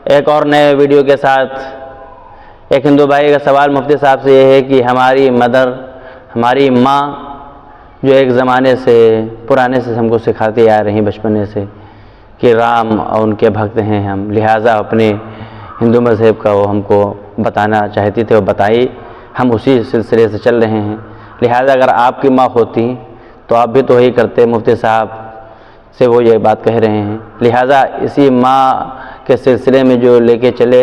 एक और नए वीडियो के साथ। एक हिंदू भाई का सवाल मुफ्ती साहब से ये है कि हमारी मदर, हमारी माँ जो एक ज़माने से पुराने से हमको सिखाती आ रही बचपने से कि राम और उनके भक्त हैं हम, लिहाजा अपने हिंदू मज़हब का वो हमको बताना चाहती थे, वो बताई, हम उसी सिलसिले से चल रहे हैं। लिहाजा अगर आपकी माँ होती तो आप भी तो वही करते। मुफ्ती साहब से वो ये बात कह रहे हैं, लिहाजा इसी माँ के सिलसिले में जो लेके चले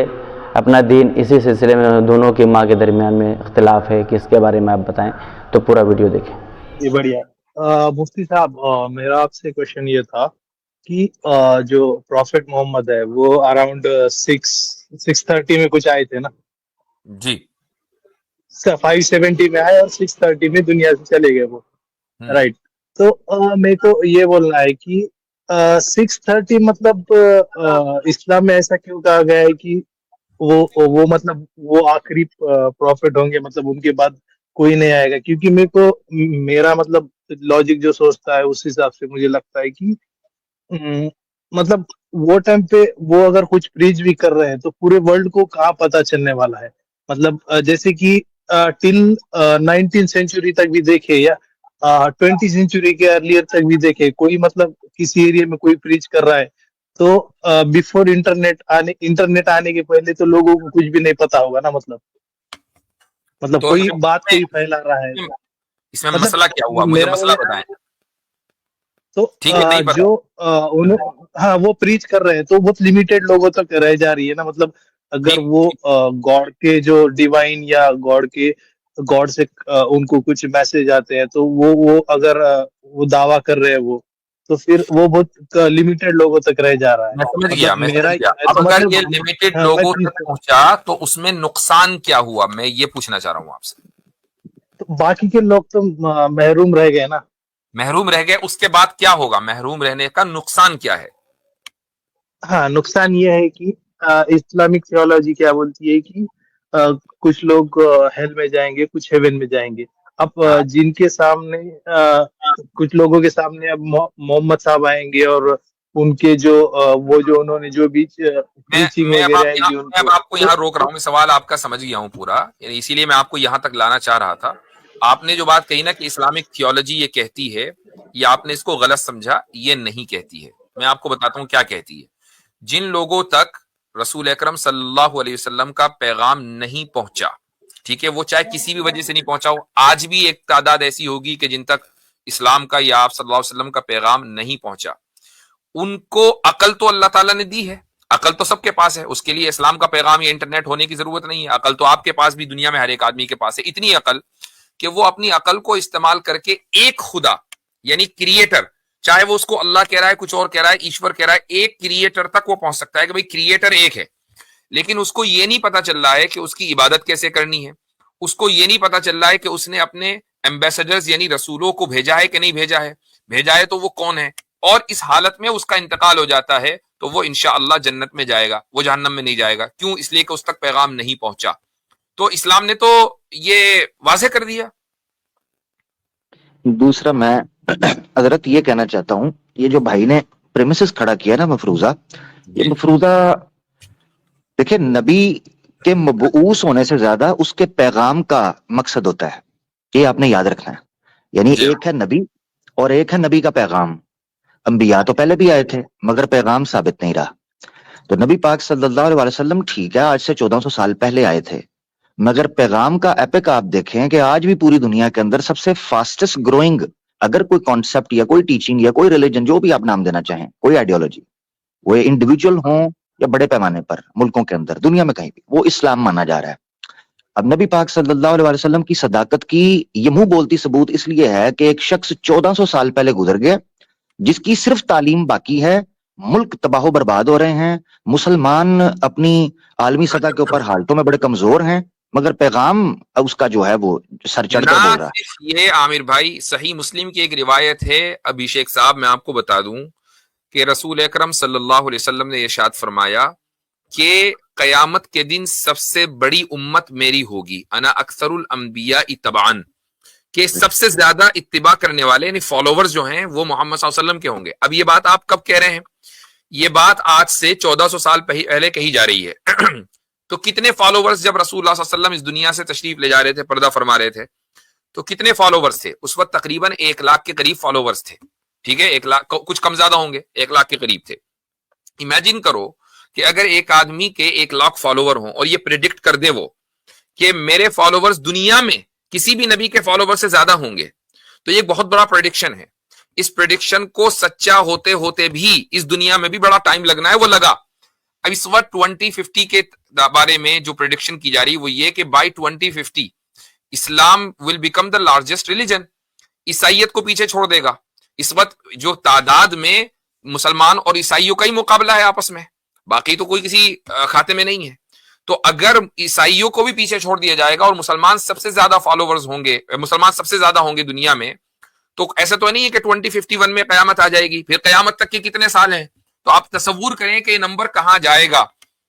अपना दीन, इसी सिलसिले में दोनों की माँ के दरमियान में इख्तिलाफ है कि इसके बारे में आप बताएं। तो पूरा वीडियो देखें। जी बढ़िया। मुफ्ती साहब, मेरा आपसे क्वेश्चन ये था कि जो प्रॉफिट मोहम्मद है वो अराउंड 630 में कुछ आए थे ना। जी 570 में आए और 630 में दुनिया से चले गए वो। हम्म। राइट। तो मेरे को ये बोलना है कि 630 मतलब इस्लाम में ऐसा क्यों कहा गया है कि वो मतलब वो आखिरी प्रॉफिट होंगे, मतलब उनके बाद कोई नहीं आएगा? क्योंकि मेरा मतलब लॉजिक जो सोचता है उस हिसाब से मुझे लगता है कि हम्म, मतलब वो टाइम पे वो अगर कुछ प्रीच भी कर रहे हैं तो पूरे वर्ल्ड को कहाँ पता चलने वाला है। मतलब जैसे कि टिल 19 सेंचुरी तक भी देखे या 20 सेंचुरी के अर्लियर तक भी देखे, कोई मतलब किसी एरिया में कोई प्रीच कर रहा है तो बिफोर इंटरनेट आने के पहले तो लोगों को कुछ भी नहीं पता होगा ना। मतलब तो कोई बात इसमें कोई फैला रहा है। इसमें मतलब मसला क्या हुआ, मुझे मेरा मसला बोलना बताएं। तो ठीक है, नहीं पता। हाँ वो प्रीच कर रहे हैं तो बहुत लिमिटेड लोगों तक रह जा रही है ना। मतलब अगर ठीक वो ठीक। गॉड के जो डिवाइन या गॉड से उनको कुछ मैसेज आते हैं तो वो अगर वो दावा कर रहे हैं वो, तो फिर वो बहुत लिमिटेड लोगों तक रह जा रहा है। मैं समझ गया, मतलब मैं समझ मेरा गया। मैं अब तो अगर ये मतलब लिमिटेड हाँ मैं लोगों प्रीच तक पहुंचा तो उसमें नुकसान क्या हुआ, मैं ये पूछना चाह रहा हूं आपसे। तो बाकी के लोग तो महरूम रह गए ना। महरूम रह गए, उसके बाद क्या होगा, महरूम रहने का नुकसान क्या है? हाँ, नुकसान ये है कि इस्लामिक थियोलॉजी क्या बोलती है कि कुछ लोग हेल में जाएंगे, कुछ हेवन में जाएंगे। अब हाँ, जिनके सामने कुछ लोगों के सामने अब मोहम्मद साहब आएंगे और उनके जो वो जो उन्होंने जो भी मैं प्रीचिंग मैं अब वगैरह आप यहाँ आएगी मैं अब उनको आपको तो यहाँ रोक रहा हूँ, मैं सवाल आपका समझ गया हूँ पूरा, यानी इसीलिए मैं आपको यहाँ तक लाना चाह रहा था। आपने जो बात कही ना कि इस्लामिक थियोलॉजी ये कहती है, ये आपने इसको गलत समझा, ये नहीं कहती है। मैं आपको बताता हूँ क्या कहती है। जिन लोगों तक रसूल अकरम सल्लल्लाहु अलैहि वसल्लम का पैगाम नहीं पहुंचा, ठीक है, वो चाहे किसी भी वजह से नहीं पहुंचा हो, आज भी एक तादाद ऐसी होगी कि जिन तक इस्लाम का या आप सल्लल्लाहु अलैहि वसल्लम का पैगाम नहीं पहुंचा, उनको अकल तो अल्लाह ताला ने दी है। अकल तो सबके पास है, उसके लिए इस्लाम का पैगाम या इंटरनेट होने की जरूरत नहीं है। अकल तो आपके पास भी, दुनिया में हर एक आदमी के पास है। इतनी अकल कि वो अपनी अकल को इस्तेमाल करके एक खुदा यानी क्रिएटर, चाहे वो उसको अल्लाह कह रहा है, कुछ और कह रहा है, ईश्वर कह रहा है, एक क्रिएटर तक वो पहुंच सकता है कि भाई क्रिएटर एक है। लेकिन उसको ये नहीं पता चल रहा है कि उसकी इबादत कैसे करनी है। उसको ये नहीं पता चल रहा है कि उसने अपने एम्बेसडर्स यानी रसूलों को भेजा है कि नहीं भेजा है, भेजा है तो वो कौन है। और इस हालत में उसका इंतकाल हो जाता है तो वो इंशाअल्लाह जन्नत में जाएगा, वो जहन्नम में नहीं जाएगा। क्यों? इसलिए कि उस तक पैगाम नहीं पहुंचा। तो इस्लाम ने तो ये वाज़ेह कर दिया। दूसरा मैं हजरत ये कहना चाहता हूँ, ये जो भाई ने प्रेमिसेस खड़ा किया ना मफरूजा, ये जी मफरूजा देखिए, नबी के मबऊस होने से ज्यादा उसके पैगाम का मकसद होता है, ये आपने याद रखना है। यानी जी एक है नबी और एक है नबी का पैगाम। अंबिया तो पहले भी आए थे मगर पैगाम साबित नहीं रहा। तो नबी पाक सल्लल्लाहु अलैहि वसल्लम ठीक है आज से 1400 साल पहले आए थे, मगर पैगाम का एपिक आप देखें कि आज भी पूरी दुनिया के अंदर सबसे फास्टेस्ट ग्रोइंग अगर कोई कॉन्सेप्ट या कोई टीचिंग या कोई रिलीजन, जो भी आप नाम देना चाहें, कोई आइडियोलॉजी, वो इंडिविजुअल हो या बड़े पैमाने पर मुल्कों के अंदर, दुनिया में कहीं भी, वो इस्लाम माना जा रहा है। अब नबी पाक सल्लल्लाहु अलैहि वसल्लम की सदाकत की ये मुंह बोलती सबूत इसलिए है कि एक शख्स 1400 साल पहले गुजर गया जिसकी सिर्फ तालीम बाकी है, मुल्क तबाह बर्बाद हो रहे हैं, मुसलमान अपनी आलमी सतह के ऊपर हालतों में बड़े कमजोर हैं, मगर पैगाम उसका जो है वो सर ना चढ़कर बोल रहा है। सिर्फ ये आमिर भाई, सही मुस्लिम की एक रिवायत है, अभिषेक साहब मैं आपको बता दूं कि रसूल अकरम सल्लल्लाहु अलैहि वसल्लम ने इरशाद फरमाया कि कयामत के दिन सबसे बड़ी उम्मत मेरी होगी, अना अक्सरुल अंबिया इत्तबान, कि सबसे ज्यादा इत्तिबा करने वाले यानी फॉलोवर्स जो हैं वो मोहम्मद सल्लल्लाहु अलैहि वसल्लम के होंगे। अब ये बात आप कब कह रहे हैं? ये बात आज से 1400 साल पहले कही जा रही है। तो कितने फॉलोवर्स जब रसूलुल्लाह सल्लल्लाहु अलैहि वसल्लम इस दुनिया से तशरीफ ले जा रहे थे, पर्दा फरमा रहे थे, तो कितने फॉलोवर्स थे उस वक्त? तकरीबन 1 लाख के करीब फॉलोवर्स थे। ठीक है, 1 लाख, कुछ कम ज्यादा होंगे, 1 लाख के करीब थे। इमेजिन करो कि अगर एक आदमी के 1 लाख फॉलोवर हों और ये प्रिडिक्ट कर दे वो कि मेरे फॉलोवर्स दुनिया में किसी भी नबी के फॉलोवर से ज्यादा होंगे, तो ये बहुत बड़ा प्रेडिक्शन है। इस प्रेडिक्शन को सच्चा होते होते भी इस दुनिया में भी बड़ा टाइम लगना है, वो लगा। अब इस वक्त 2050 के बारे में जो प्रेडिक्शन की जा रही है वो ये कि by 2050 Islam will become the largest religion. ईसाइयत को पीछे छोड़ देगा। इस वक्त जो तादाद में मुसलमान और ईसाइयों का ही मुकाबला है आपस में, बाकी तो कोई किसी खाते में नहीं है। तो अगर ईसाइयों को भी पीछे छोड़ दिया जाएगा और मुसलमान सबसे ज्यादा फॉलोवर्स होंगे, मुसलमान सबसे ज्यादा होंगे दुनिया में, तो ऐसा तो नहीं है कि 2051 में कयामत आ जाएगी। फिर कयामत तक के कितने साल हैं? तो आप तसव्वुर करें कि ये नंबर कहां जाएगा।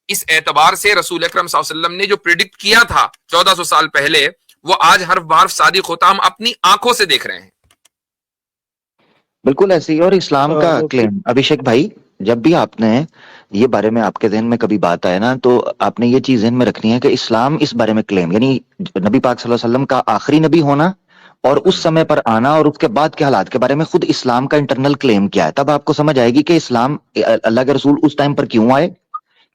इस एतबार से रसूल अकरम सल्लल्लाहु अलैहि वसल्लम ने जो प्रिडिक्ट किया था 1400 साल पहले, वो आज हर बार सादिक होता हम अपनी आंखों से देख रहे हैं। बिल्कुल ऐसे ही। और इस्लाम का क्लेम, अभिषेक भाई, जब भी आपने ये बारे में आपके ज़हन में कभी बात आए ना, तो आपने ये चीज ज़हन में रखनी है कि इस्लाम इस बारे में क्लेम, यानी नबी पाक सल्लल्लाहु अलैहि वसल्लम का आखिरी नबी होना और उस समय पर आना और उसके बाद के हालात के बारे में खुद इस्लाम का इंटरनल क्लेम क्या है। तब आपको समझ आएगी कि इस्लाम, अल्लाह के रसूल उस टाइम पर क्यों आए,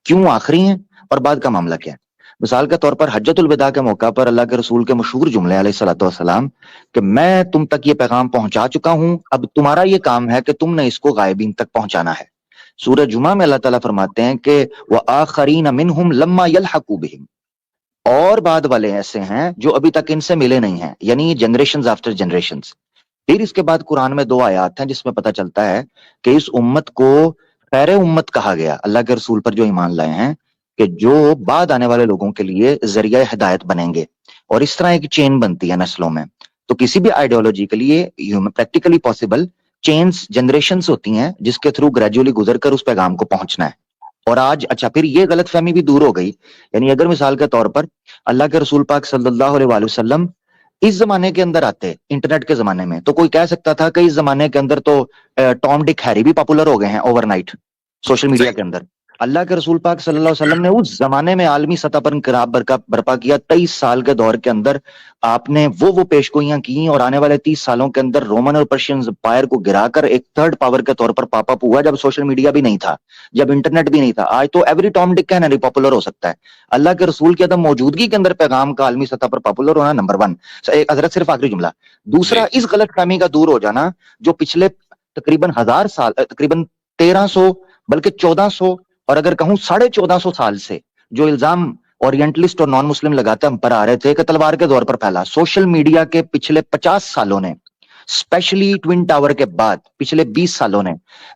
क्यों आखिरी हैं और बाद का मामला क्या है। मिसाल के तौर पर हज्जतुल विदा के मौका पर अल्लाह के रसूल के मशहूर जुमले अलैहिस्सलातु वस्सलाम कि मैं तुम तक ये पैगाम पहुंचा चुका हूं, अब तुम्हारा ये काम है कि तुमने इसको गायबीन तक पहुंचाना है। सूरह जुमा में अल्लाह ताला फरमाते हैं कि व आखरीन मिनहुम लम्मा यलहकू बिहिम, और बाद वाले ऐसे हैं जो अभी तक इनसे मिले नहीं हैं, यानी जनरेशंस आफ्टर जनरेशंस। फिर इसके बाद कुरान में 2 आयात हैं जिसमें पता चलता है कि इस उम्मत को खैर उम्मत कहा गया, अल्लाह के रसूल पर जो ईमान लाए हैं, कि जो बाद आने वाले लोगों के लिए जरिया हिदायत बनेंगे। और इस तरह एक चेन बनती है नस्लों में। तो किसी भी आइडियोलॉजी के लिए प्रैक्टिकली पॉसिबल चेन्स, जनरेशंस होती हैं जिसके थ्रू ग्रेजुअली गुजरकर उस पैगाम को पहुंचना है। और आज अच्छा, फिर ये गलतफहमी भी दूर हो गई। यानी अगर मिसाल के तौर पर अल्लाह के रसूल पाक सल्लल्लाहु अलैहि वसल्लम इस जमाने के अंदर आते, इंटरनेट के जमाने में, तो कोई कह सकता था कि इस जमाने के अंदर तो टॉम डिक हैरी भी पॉपुलर हो गए हैं ओवरनाइट सोशल मीडिया के अंदर। अल्लाह के रसूल पाक सल्लल्लाहु अलैहि वसल्लम ने उस जमाने में आलमी सतह पर इनकलाब बर्पा किया। 23 साल के दौर के अंदर आपने वो पेशगोइयां की और आने वाले 30 सालों के अंदर रोमन और पर्शियन एम्पायर को गिराकर एक थर्ड पावर के तौर पर पापअप हुआ, जब सोशल मीडिया भी नहीं था, जब इंटरनेट भी नहीं था। आज तो every Tom Dick can popular हो सकता है। अल्लाह के रसूल की अदम मौजूदगी के अंदर पैगाम का आलमी सतह पर पॉपुलर होना नंबर 1। हजरत सिर्फ आखिरी जुमला। दूसरा, इस गलतफहमी का दूर हो जाना जो पिछले तकरीबन 1000 साल, तकरीबन 1300 बल्कि 1400 और अगर कहूं 1450 साल से जो इल्जाम ओरिएंटलिस्ट और नॉन मुस्लिम लगाते हम पर आ रहे थे कि तलवार के दौर पर फैला। सोशल मीडिया के पिछले 50 सालों ने, स्पेशली ट्विन टावर के बाद पिछले 20 सालों ने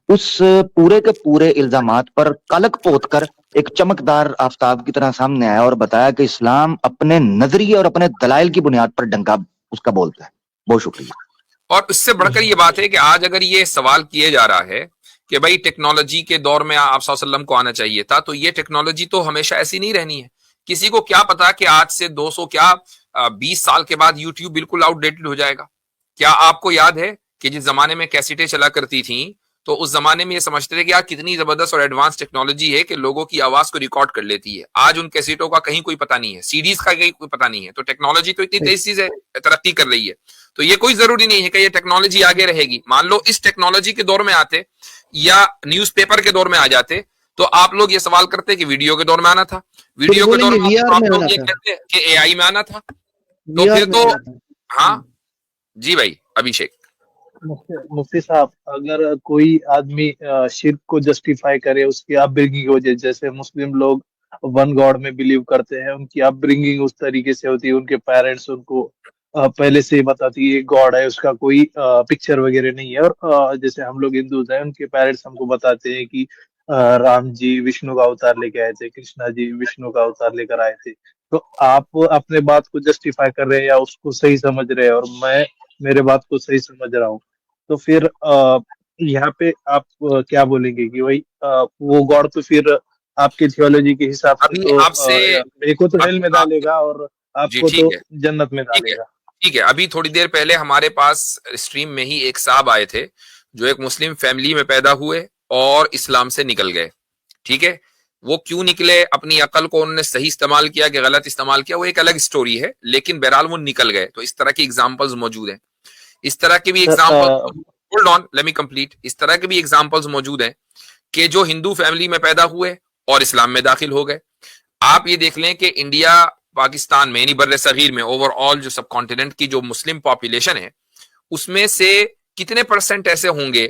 उस पूरे के पूरे इल्जामात पर कलक पोत कर एक चमकदार आफताब की तरह सामने आया और बताया कि इस्लाम अपने नजरिए और अपने दलाइल की बुनियाद पर डंका उसका बोलता है। बहुत शुक्रिया। और उससे बढ़कर ये बात है कि आज अगर ये सवाल किया जा रहा है कि भाई टेक्नोलॉजी के दौर में आप सल्लल्लाहु अलैहि वसल्लम को आना चाहिए था, तो ये टेक्नोलॉजी तो हमेशा ऐसी नहीं रहनी है। किसी को क्या पता कि आज से 200 क्या 20 साल के बाद यूट्यूब बिल्कुल आउटडेटेड हो जाएगा। क्या आपको याद है कि जिस जमाने में कैसेटें चला करती थी, तो उस जमाने में ये समझते थे कि यार कितनी जबरदस्त और एडवांस टेक्नोलॉजी है कि लोगों की आवाज को रिकॉर्ड कर लेती है। आज उन कैसेटों का कहीं कोई पता नहीं है, सीडीज का कहीं कोई पता नहीं है। तो टेक्नोलॉजी तो इतनी तेज चीज है, तरक्की कर रही है, तो ये कोई जरूरी नहीं है कि ये टेक्नोलॉजी आगे रहेगी। मान लो इस टेक्नोलॉजी के दौर में आते या न्यूज़पेपर के दौर में आ जाते, तो आप लोग ये सवाल करते कि वीडियो के दौर में आना था, वीडियो के दौर में आप लोग ये कहते कि एआई में आना था। तो फिर तो हाँ जी भाई अभिषेक। मुफ्ती साहब, अगर कोई आदमी शिर्क को जस्टिफाई करे उसकी अपब्रिंगिंग की वजह, जैसे मुस्लिम लोग वन गॉड में बिलीव करते हैं, उनकी अपब्रिंगिंग उस तरीके से होती है, उनके पेरेंट्स उनको पहले से ही बताती है गॉड है, उसका कोई पिक्चर वगैरह नहीं है। और जैसे हम लोग हिंदूज हैं, उनके पेरेंट्स हमको बताते हैं कि राम जी विष्णु का अवतार लेके आए थे, कृष्णा जी विष्णु का अवतार लेकर आए थे। तो आप अपने बात को जस्टिफाई कर रहे हैं या उसको सही समझ रहे हैं, और मैं मेरे बात को सही समझ रहा हूँ, तो फिर यहाँ पे आप क्या बोलेंगे कि भाई वो गॉड तो फिर आपके थियोलॉजी के हिसाब से तो आपसे मेरे को तो हेल में डालेगा और आपको तो जन्नत में डालेगा। ठीक है, अभी थोड़ी देर पहले हमारे पास स्ट्रीम में ही एक साहब आए थे जो एक मुस्लिम फैमिली में पैदा हुए और इस्लाम से निकल गए। ठीक है, वो क्यों निकले, अपनी अकल को उन्होंने सही इस्तेमाल किया कि गलत इस्तेमाल किया, वो एक अलग स्टोरी है, लेकिन बहरहाल वो निकल गए। तो इस तरह की एग्जांपल्स मौजूद हैं। इस तरह के भी examples, hold on let me complete, इस तरह के भी एग्जांपल्स मौजूद हैं कि जो हिंदू फैमिली में पैदा हुए और इस्लाम में दाखिल हो गए। आप ये देख लें कि इंडिया पाकिस्तान में यानी बर्रे सगीर में ओवरऑल जो सब कॉन्टिनेंट की जो मुस्लिम पॉपुलेशन है उसमें से कितने परसेंट ऐसे होंगे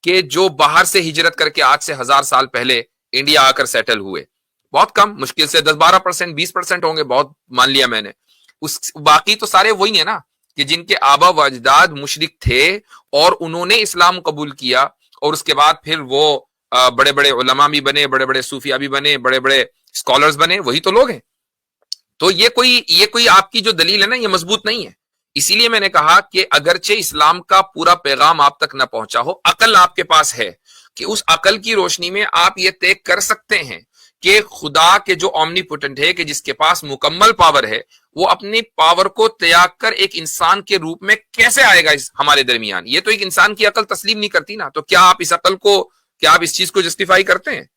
कि जो बाहर से हिजरत करके आज से 1000 साल पहले इंडिया आकर सेटल हुए? बहुत कम, मुश्किल से 10-12%, 20% होंगे, बहुत मान लिया मैंने। उस बाकी तो सारे वही है ना कि जिनके आबा व अजदाद मुशरिक थे और उन्होंने इस्लाम कबूल किया और उसके बाद फिर वो बड़े बड़े उलमा भी बने, बड़े बड़े सूफिया भी बने, बड़े बड़े स्कॉलर्स बने, वही तो लोग हैं। तो ये कोई आपकी जो दलील है ना, ये मजबूत नहीं है। इसीलिए मैंने कहा कि अगरचे इस्लाम का पूरा पैगाम आप तक न पहुंचा हो, अकल आपके पास है कि उस अकल की रोशनी में आप ये तय कर सकते हैं कि खुदा के जो ओमनीपोटेंट है, कि जिसके पास मुकम्मल पावर है, वो अपनी पावर को त्याग कर एक इंसान के रूप में कैसे आएगा इस हमारे दरमियान। ये तो एक इंसान की अकल तस्लीम नहीं करती ना। तो क्या आप इस अकल को, क्या आप इस चीज को जस्टिफाई करते हैं?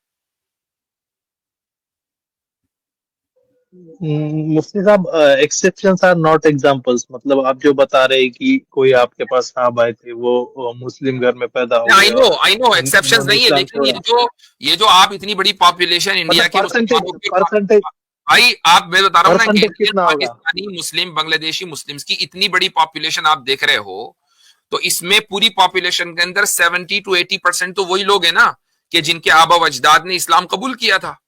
मुफ्ती साहब, एक्सेप्शंस आर नॉट एग्जांपल्स। मतलब आप जो बता रहे हैं कि कोई आपके पास साहब आए थे, वो मुस्लिम घर में पैदा हो आई गए नो और आई नो एक्सेप्शंस उन्होंने नहीं है, इस्लाम लेकिन छोड़ा। ये जो आप इतनी बड़ी पॉपुलेशन इंडिया मतलब के परसेंटेज मुसलमानों के, परसेंटेज भाई आप, मैं बता रहा हूँ ना कि परसेंटेज इंडियन, कितना होगा? पाकिस्तानी मुस्लिम, बांग्लादेशी मुस्लिम्स की इतनी बड़ी पॉपुलेशन आप देख रहे हो, तो इसमें पूरी पॉपुलेशन के अंदर 70 to 80% तो वही लोग हैं ना कि जिनके आबा व अजदाद ने इस्लाम कबूल किया था।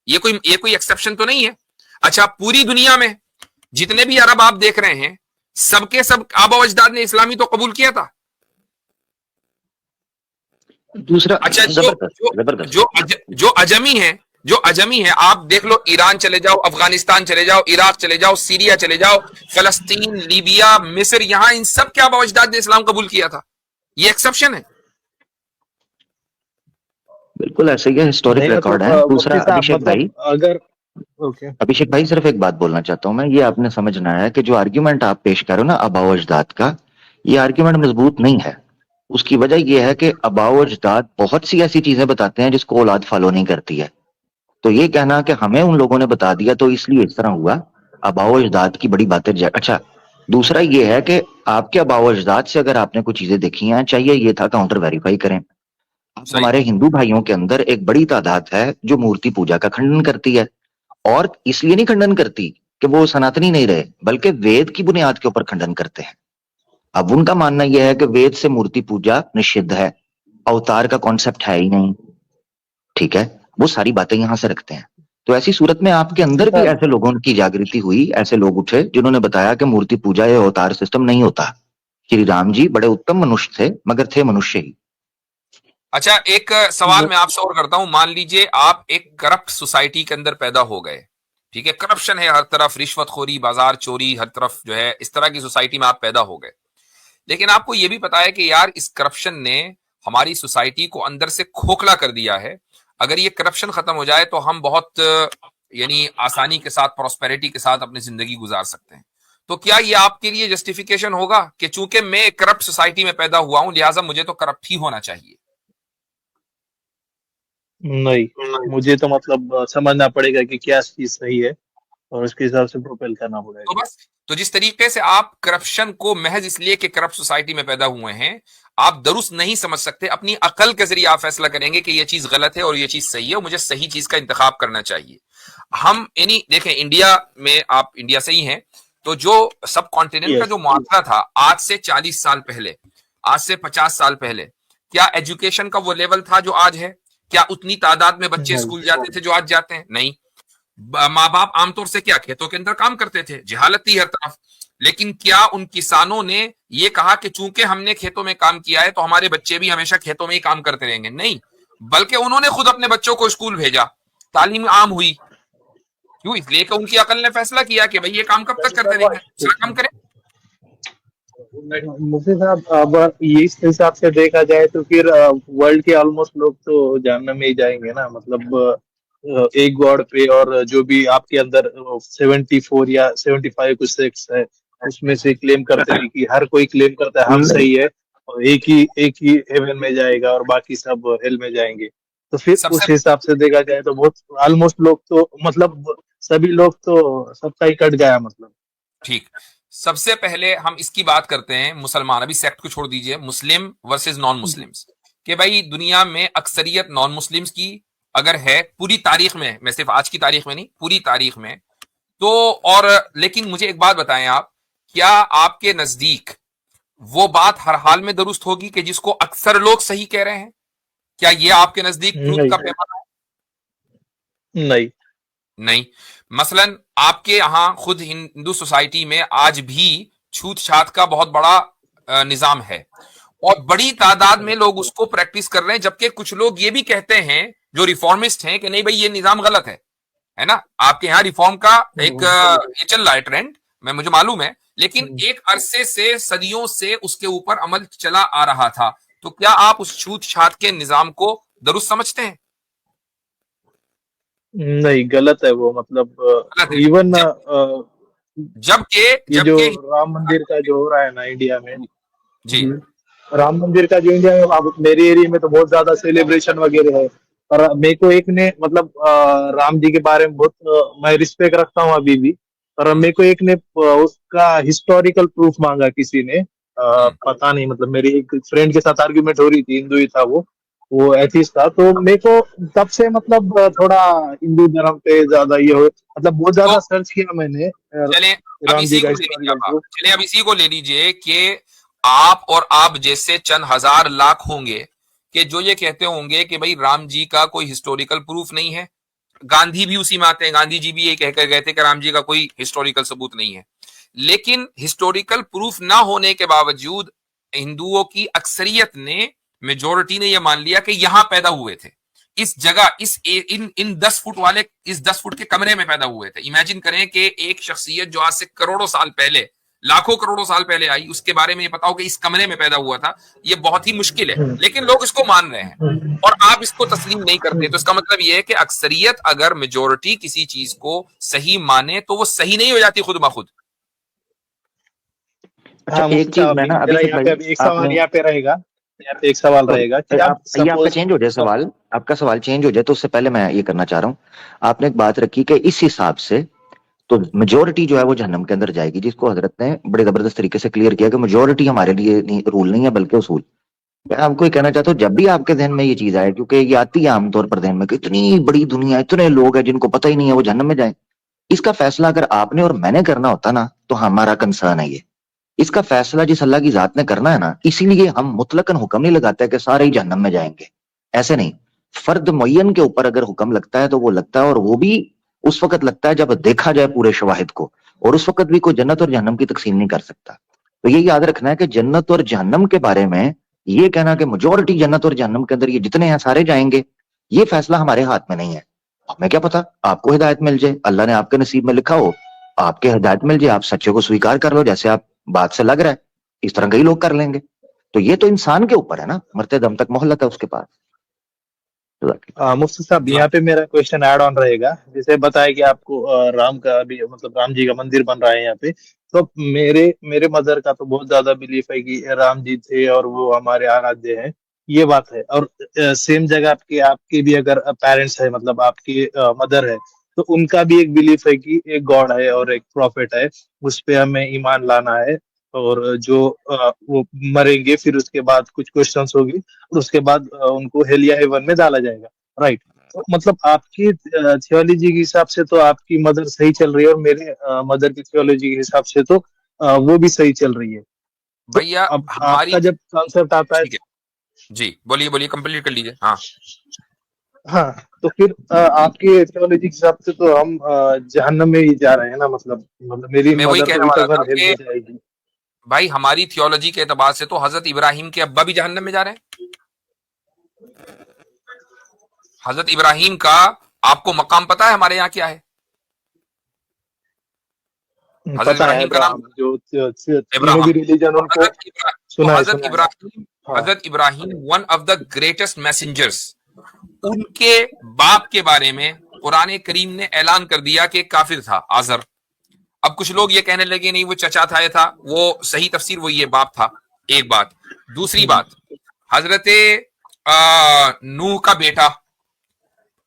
ये कोई एक्सेप्शन तो नहीं है। अच्छा, पूरी दुनिया में जितने भी अरब आप देख रहे हैं, सबके सब आबा व अजदाद ने इस्लामी तो कबूल किया था। दूसरा अच्छा, जबरदस्त जो अजमी है, आप देख लो, ईरान चले जाओ, अफगानिस्तान चले जाओ, इराक चले जाओ, सीरिया चले जाओ, फलस्तीन, लीबिया, मिस्र, यहां इन सब के आबा व अजदाद ने इस्लाम कबूल किया था। ये एक्सेप्शन है? बिल्कुल ऐसे ही हिस्टोरिक नहीं, रिकॉर्ड है। मतलब दूसरा मुफ्ती साहब, अभिषेक भाई, मतलब अगर ओके अभिषेक भाई सिर्फ एक बात बोलना चाहता हूं मैं, ये आपने समझना है कि जो आर्ग्यूमेंट आप पेश कर रहे हो ना आबाओ अजदाद का, ये आर्ग्यूमेंट मजबूत नहीं है। उसकी वजह यह है कि आबाओ अजदाद बहुत सी ऐसी चीजें बताते हैं जिसको औलाद फॉलो नहीं करती है। तो ये कहना कि हमें उन लोगों ने बता दिया तो इसलिए इस तरह हुआ, आबाओ अजदाद की बड़ी बातें अच्छा। दूसरा ये है कि आपके आबाओ अजदाद से अगर आपने कुछ चीजें देखी हैं, चाहिए ये था काउंटर वेरीफाई करें। अब सही। हमारे हिंदू भाइयों के अंदर एक बड़ी तादाद है जो मूर्ति पूजा का खंडन करती है, और इसलिए नहीं खंडन करती कि वो सनातनी नहीं रहे, बल्कि वेद की बुनियाद के ऊपर खंडन करते हैं। अब उनका मानना यह है कि वेद से मूर्ति पूजा निषिद्ध है, अवतार का कॉन्सेप्ट है ही नहीं। ठीक है, वो सारी बातें यहां से रखते हैं। तो ऐसी सूरत में आपके अंदर भी ऐसे लोगों की जागृति हुई, ऐसे लोग उठे जिन्होंने बताया कि मूर्ति पूजा या अवतार सिस्टम नहीं होता। श्री राम जी बड़े उत्तम मनुष्य थे, मगर थे मनुष्य ही। अच्छा, एक सवाल मैं आपसे और करता हूं। मान लीजिए आप एक करप्ट सोसाइटी के अंदर पैदा हो गए, ठीक है, करप्शन है हर तरफ, रिश्वतखोरी, बाजार चोरी, हर तरफ जो है, इस तरह की सोसाइटी में आप पैदा हो गए। लेकिन आपको यह भी पता है कि यार इस करप्शन ने हमारी सोसाइटी को अंदर से खोखला कर दिया है। अगर ये करप्शन खत्म हो जाए तो हम बहुत यानी आसानी के साथ, प्रॉस्पेरिटी के साथ अपनी जिंदगी गुजार सकते हैं। तो क्या ये आपके लिए जस्टिफिकेशन होगा कि चूंकि मैं एक करप्ट सोसाइटी में पैदा हुआ हूं, लिहाजा मुझे तो करप्ट ही होना चाहिए? नहीं, मुझे तो मतलब समझना पड़ेगा कि क्या चीज सही है और उसके हिसाब से प्रोपेल करना तो पड़ेगा। बस, तो जिस तरीके से आप करप्शन को महज इसलिए कि करप्ट सोसाइटी में पैदा हुए हैं आप दुरुस्त नहीं समझ सकते, अपनी अकल के जरिए आप फैसला करेंगे कि यह चीज गलत है और यह चीज सही है और मुझे सही चीज का इंतखाब करना चाहिए। हम यानी देखें, इंडिया में, आप इंडिया से ही हैं, तो जो सब कॉन्टिनेंट का जो मुआशरा था आज से 40 साल पहले, आज से 50 साल पहले, क्या एजुकेशन का वो लेवल था जो आज है? क्या उतनी तादाद में बच्चे स्कूल जाते थे जो आज जाते हैं? नहीं। माँ बाप आमतौर से क्या खेतों के अंदर काम करते थे, जहालत थी हर तरफ। लेकिन क्या उन किसानों ने ये कहा कि चूंकि हमने खेतों में काम किया है तो हमारे बच्चे भी हमेशा खेतों में ही काम करते रहेंगे? नहीं, बल्कि उन्होंने खुद अपने बच्चों को स्कूल भेजा, तालीम आम हुई। क्यों? इसलिए कि उनकी अकल ने फैसला किया कि भाई ये काम कब तक करते रहेंगे, दूसरा काम करें। मुफ्ती साहब, अब ये इस हिसाब से देखा जाए तो फिर वर्ल्ड के ऑलमोस्ट लोग तो जहन्नम में ही जाएंगे ना। मतलब एक गॉड पे, और जो भी आपके अंदर 74 या 75 कुछ सेक्स है, उसमें से क्लेम करते हैं कि हर कोई क्लेम करता है हम सही है, और एक ही हेवन में जाएगा और बाकी सब हेल में जाएंगे। तो फिर सबसे उस हिसाब से देखा जाए तो बहुत ऑलमोस्ट लोग तो मतलब सभी लोग तो सबका ही कट गया मतलब। ठीक, सबसे पहले हम इसकी बात करते हैं मुसलमान, अभी सेक्ट को छोड़ दीजिए, मुस्लिम वर्सेस नॉन मुस्लिम्स, कि भाई दुनिया में अक्सरियत नॉन मुस्लिम्स की अगर है पूरी तारीख में, मैं सिर्फ आज की तारीख में नहीं, पूरी तारीख में, तो और लेकिन मुझे एक बात बताएं आप, क्या आपके नजदीक वो बात हर हाल में दुरुस्त होगी कि जिसको अक्सर लोग सही कह रहे हैं? क्या ये आपके नजदीक ट्रूथ नहीं का पैमाना नहीं। नहीं? मसलन आपके यहां खुद हिंदू सोसाइटी में आज भी छूत छात का बहुत बड़ा निजाम है और बड़ी तादाद में लोग उसको प्रैक्टिस कर रहे हैं, जबकि कुछ लोग ये भी कहते हैं जो रिफॉर्मिस्ट हैं कि नहीं भाई ये निजाम गलत है ना? आपके यहाँ रिफॉर्म का एक ये चल रहा है ट्रेंड, मैं मुझे मालूम है, लेकिन एक अरसे से सदियों से उसके ऊपर अमल चला आ रहा था। तो क्या आप उस छूत छात के निजाम को दुरुस्त समझते हैं? नहीं, गलत है वो मतलब। गलत है। इवन जबकि ये जो जबकि राम मंदिर का जो हो रहा है ना इंडिया में, जी राम मंदिर का जो इंडिया में, अब मेरे एरिया में तो बहुत ज्यादा सेलिब्रेशन वगैरह है। और मेरे को एक ने मतलब राम जी के बारे में बहुत मैं रिस्पेक्ट रखता हूँ अभी भी। और मेरे को एक ने उसका हिस्टोरिकल प्रूफ मांगा किसी ने, पता नहीं मतलब मेरी एक फ्रेंड के साथ आर्ग्यूमेंट हो रही थी, हिंदू ही था वो एथिस्ट था। तो मेरे को तब से मतलब थोड़ा हिंदू धर्म पे ज्यादा ये हो मतलब बहुत तो ज्यादा सर्च किया मैंने चलें अब राम जी इसी का को ले लीजिए हिस्टोरिकल आप, प्रूफ। चलें अब इसी को ले लीजिए कि आप और आप जैसे चंद हजार लाख होंगे कि जो ये कहते होंगे कि भाई राम जी का कोई हिस्टोरिकल प्रूफ नहीं है। गांधी भी उसी में आते हैं, गांधी जी भी ये कहकर गए थे कि राम जी का कोई हिस्टोरिकल सबूत नहीं है। लेकिन हिस्टोरिकल प्रूफ ना होने के बावजूद हिंदुओं की अक्सरियत ने, मेजोरिटी ने यह मान लिया कि यहां पैदा हुए थे, इस जगह, इन 10 फुट वाले, इस 10 फुट के कमरे में पैदा हुए थे। इमेजिन करें कि एक शख्सियत जो आज से करोड़ों साल पहले, लाखों करोड़ों साल पहले आई, उसके बारे में ये पता हो कि इस कमरे में पैदा हुआ था, ये बहुत ही मुश्किल है, लेकिन लोग इसको मान रहे हैं और आप इसको तस्लीम नहीं करते। तो इसका मतलब ये है कि अक्सरियत अगर मेजोरिटी किसी चीज को सही माने तो वो सही नहीं हो जाती खुद ब खुद। अच्छा हाँ, एक चीज मैं ना मेरा अभिषेक यहाँ पे भाई, अभी एक सवाल आपने यहाँ पे रहेगा। यहाँ पे एक सवाल रहेगा कि आप आप ये आपका सपोज चेंज हो जाए सवाल, आपका सवाल चेंज हो जाए तो उससे पहले मैं ये करना चाह रहा हूँ। आपने एक बात रखी कि इस हिसाब से तो मेजोरिटी जो है वो जहन्नम के अंदर जाएगी, जिसको हजरत ने बड़े जबरदस्त तरीके से क्लियर किया कि मेजोरिटी हमारे लिए रूल नहीं है बल्कि उसूल। मैं आपको ये कहना चाहता हूँ जब भी आपके ध्यान में ये चीज आए, क्योंकि ये आती है आमतौर पर ध्यान में कि इतनी बड़ी दुनिया, इतने लोग हैं जिनको पता ही नहीं है वो जहन्नम में जाए, इसका फैसला अगर आपने और मैंने करना होता ना तो हमारा कंसर्न है ये। इसका फैसला जिस अल्लाह की जात ने करना है ना, इसीलिए हम मुतलकन हुक्म नहीं लगाते कि सारे ही जहन्नम में जाएंगे, ऐसे नहीं। फर्द मुय्यन के ऊपर अगर हुक्म लगता है तो वो लगता है, और वो भी उस वक्त लगता है जब देखा जाए पूरे शवाहिद को, और उस वक्त भी कोई जन्नत और जहन्नम की तकसीम नहीं कर सकता। तो ये याद रखना है कि जन्नत और जहन्नम के बारे में ये कहना कि मेजोरिटी जन्नत और जहन्नम के अंदर ये जितने हैं सारे जाएंगे, ये फैसला हमारे हाथ में नहीं है। हमें क्या पता, आपको हिदायत मिल जाए, अल्लाह ने आपके नसीब में लिखा हो, आपके हिदायत मिल जाए, आप सच्चे को स्वीकार कर लो जैसे आप बात से लग रहा है, इस तरह कई लोग कर लेंगे। तो ये तो इंसान के ऊपर है ना, मरते दम तक मोहलत है उसके पास। मुफ्ती साहब, जी यहाँ पे मेरा क्वेश्चन ऐड ऑन रहेगा। जैसे बताया कि आपको राम का भी मतलब राम जी का मंदिर बन रहा है यहाँ पे। तो मेरे मेरे मदर का तो बहुत ज्यादा बिलीफ है कि राम जी थे और वो हमारे आराध्य हैं, ये बात है। और सेम जगह आपके आपके भी अगर पेरेंट्स है मतलब आपकी मदर है, तो उनका भी एक बिलीफ है कि एक गॉड है और एक प्रॉफिट है, उस पे हमें ईमान लाना है। और जो वो मरेंगे फिर उसके बाद कुछ क्वेश्चंस होगी और उसके बाद उनको हेल या हेवन में डाला जाएगा, राइट? तो मतलब आपकी थियोलॉजी के हिसाब से तो आपकी मदर सही चल रही है और मेरे मदर की थियोलॉजी के हिसाब से तो वो भी सही चल रही है। तो भैया अब हमारी, आपका जब कॉन्सेप्ट आता है, ठीक है जी, बोलिए बोलिए, कंप्लीट कर लीजिए। हाँ हाँ, तो फिर आपकी थियोलॉजी के हिसाब से तो हम जहन्नम में ही जा रहे हैं ना, मतलब मेरी मैं वही मदर तो कहने वाला था इतना हेल कि में जाएगी। भाई हमारी थियोलॉजी के एतबार से तो हजरत इब्राहिम के अब्बा भी जहन्नम में जा रहे हैं। हजरत इब्राहिम का आपको मकाम पता है हमारे यहाँ क्या है? हजरत पता है, इब्राहिम का नाम अब्राहम जो तीनों इब्राहिम। भी रिलीजन तो उनको तो सुना है, हजरत सुना है। इब्राहिम, हाँ। हजरत Ibrahim one of the greatest messengers, उनके बाप के बारे में कुरान करीम ने ऐलान कर दिया कि काफिर था आजर। अब कुछ लोग ये कहने लगे नहीं वो चचा था, ये था, वो सही तफसीर वो ये बाप था। एक बात। दूसरी बात, हजरत नूह का बेटा,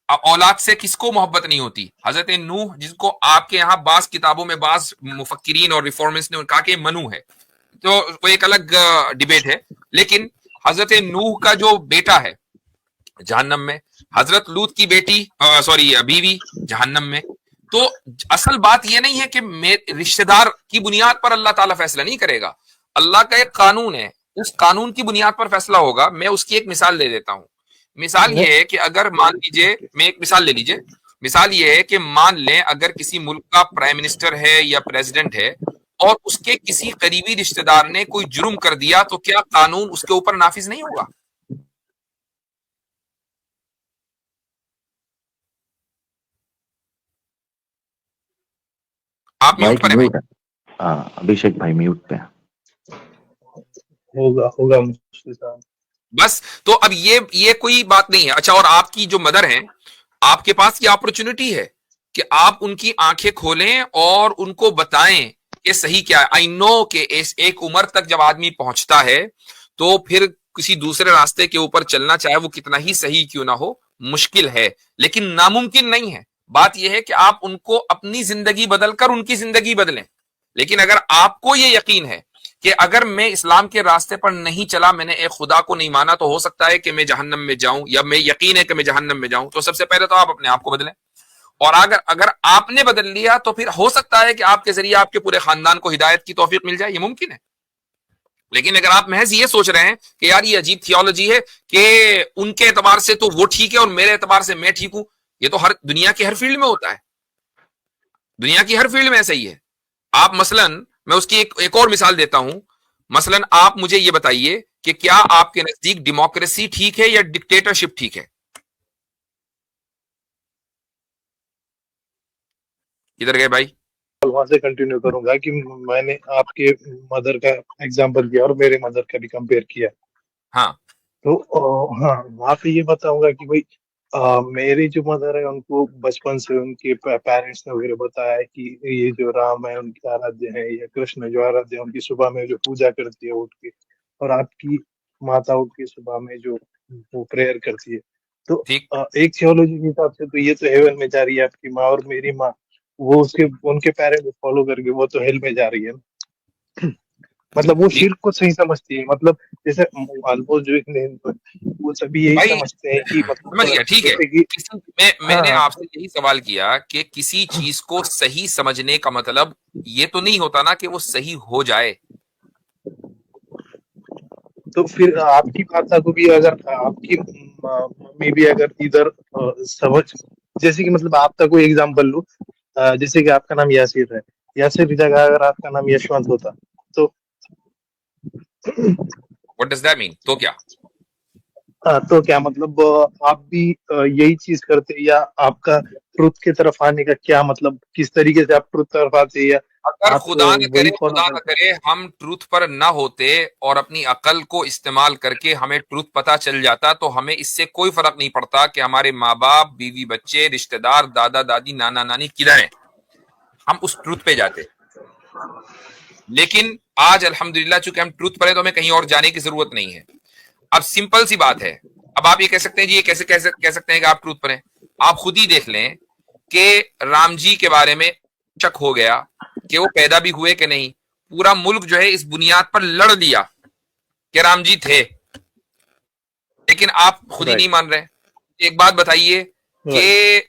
औलाद से किसको मोहब्बत नहीं होती? हजरत नूह, जिसको आपके यहाँ बास किताबों में बास मुफक्किरीन और रिफॉर्मिस्ट ने कहा कि मनु है, तो वो एक अलग डिबेट है, लेकिन हजरत नूह का जो बेटा है जहन्नम में, हजरत लूत की बेटी सॉरी बीवी जहन्नम में। तो असल बात यह नहीं है कि रिश्तेदार की बुनियाद पर अल्लाह ताला फैसला नहीं करेगा। अल्लाह का एक कानून है, उस कानून की बुनियाद पर फैसला होगा। मैं उसकी एक मिसाल दे देता हूं। मिसाल ये है कि अगर मान लीजिए, मैं एक मिसाल ले लीजिए, मिसाल ये है कि मान लें अगर किसी मुल्क का प्राइम मिनिस्टर है या प्रेसिडेंट है और उसके किसी करीबी रिश्तेदार ने कोई जुर्म कर दिया, तो क्या कानून उसके ऊपर नाफिज नहीं होगा? आप म्यूट पर हैं। हाँ, अभिषेक भाई म्यूट पे। होगा मुफ्ती साहब। बस, तो अब ये कोई बात नहीं है। अच्छा, और आपकी जो मदर है, आपके पास ये अपॉर्चुनिटी है कि आप उनकी आंखें खोलें और उनको बताएं कि सही क्या है। आई नो कि एक उम्र तक जब आदमी पहुंचता है तो फिर किसी दूसरे रास्ते के ऊपर चलना, चाहे वो कितना ही सही क्यों ना हो, मुश्किल है, लेकिन नामुमकिन नहीं है। बात यह है कि आप उनको अपनी जिंदगी बदलकर उनकी जिंदगी बदलें। लेकिन अगर आपको ये यकीन है कि अगर मैं इस्लाम के रास्ते पर नहीं चला, मैंने एक खुदा को नहीं माना, तो हो सकता है कि मैं जहन्नम में जाऊं, या मैं यकीन है कि मैं जहन्नम में जाऊं, तो सबसे पहले तो आप अपने आप को बदलें। और अगर आपने बदल लिया तो फिर हो सकता है कि आपके जरिए आपके पूरे खानदान को हिदायत की तौफीक मिल जाए, ये मुमकिन है। लेकिन अगर आप महज ये सोच रहे हैं कि यार ये अजीब थियोलॉजी है कि उनके एतबार से तो वो ठीक है और मेरे एतबार से मैं ठीक हूं, ये तो हर दुनिया की हर फील्ड में होता है। दुनिया की हर फील्ड में ऐसा ही है। आप मसलन, मैं उसकी एक और मिसाल देता हूं। मसलन आप मुझे ये बताइए कि क्या आपके नजदीक डेमोक्रेसी ठीक है या डिक्टेटरशिप ठीक है? किधर गए भाई? वहां से कंटिन्यू करूंगा कि मैंने आपके मदर का एग्जांपल दिया और मेरे मदर का भी कंपेयर किया। हाँ, तो हाँ, वहां पे ये बताऊंगा कि भाई मेरी जो मदर है उनको बचपन से उनके पेरेंट्स ने वगैरह बताया है कि ये जो राम है उनके आराध्य है, या कृष्ण जो आराध्य है उनकी सुबह में जो पूजा करती है उठ के, और आपकी माता उठ के सुबह में जो वो प्रेयर करती है। तो ठीक। एक थियोलॉजी के हिसाब से तो ये तो हेवन में जा रही है आपकी माँ, और मेरी माँ वो उसके उनके पेरेंट्स फॉलो करके वो तो हेल में जा रही है ना। मतलब वो शिर्क को सही समझती है। मतलब जैसे ऑलमोस्ट जो वो सभी यही भाई समझते हैं कि समझ गया, ठीक है। जैसे कि मैंने हाँ, आपसे यही सवाल किया कि किसी चीज को सही समझने का मतलब ये तो नहीं होता ना कि वो सही हो जाए। तो फिर आपकी माता को भी अगर आपकी मम्मी भी अगर इधर समझ, जैसे कि मतलब आप तक कोई एग्जांपल लूं, जैसे कि आपका नाम यासिर है, यासिर की जगह अगर आपका नाम यशवंत होता तो व्हाट डज दैट मीन? तो क्या? तो क्या मतलब आप भी यही चीज करते, या आपका ट्रुथ की तरफ आने का क्या मतलब, किस तरीके से आप ट्रुथ तरफ आते, या अगर आप खुदा न वही करे, फॉलो खुदा न करते? करे हम ट्रूथ पर ना होते और अपनी अकल को इस्तेमाल करके हमें ट्रूथ पता चल जाता, तो हमें इससे कोई फर्क नहीं पड़ता कि हमारे माँ बाप, बीवी बच्चे, रिश्तेदार, दादा दादी, नाना नानी किधर हैं, हम उस ट्रूथ पे जाते। लेकिन आज अल्हम्दुलिल्लाह चूंकि हम ट्रूथ पर है तो हमें कहीं और जाने की जरूरत नहीं है। अब सिंपल सी बात है, अब आप ये कह सकते हैं जी, ये कैसे कह सकते हैं कि आप ट्रूथ पर हैं? आप खुद ही देख लें कि राम जी के बारे में शक हो गया कि वो पैदा भी हुए कि नहीं। पूरा मुल्क जो है इस बुनियाद पर लड़ लिया कि राम जी थे, लेकिन आप खुद ही नहीं मान रहे। एक बात बताइए कि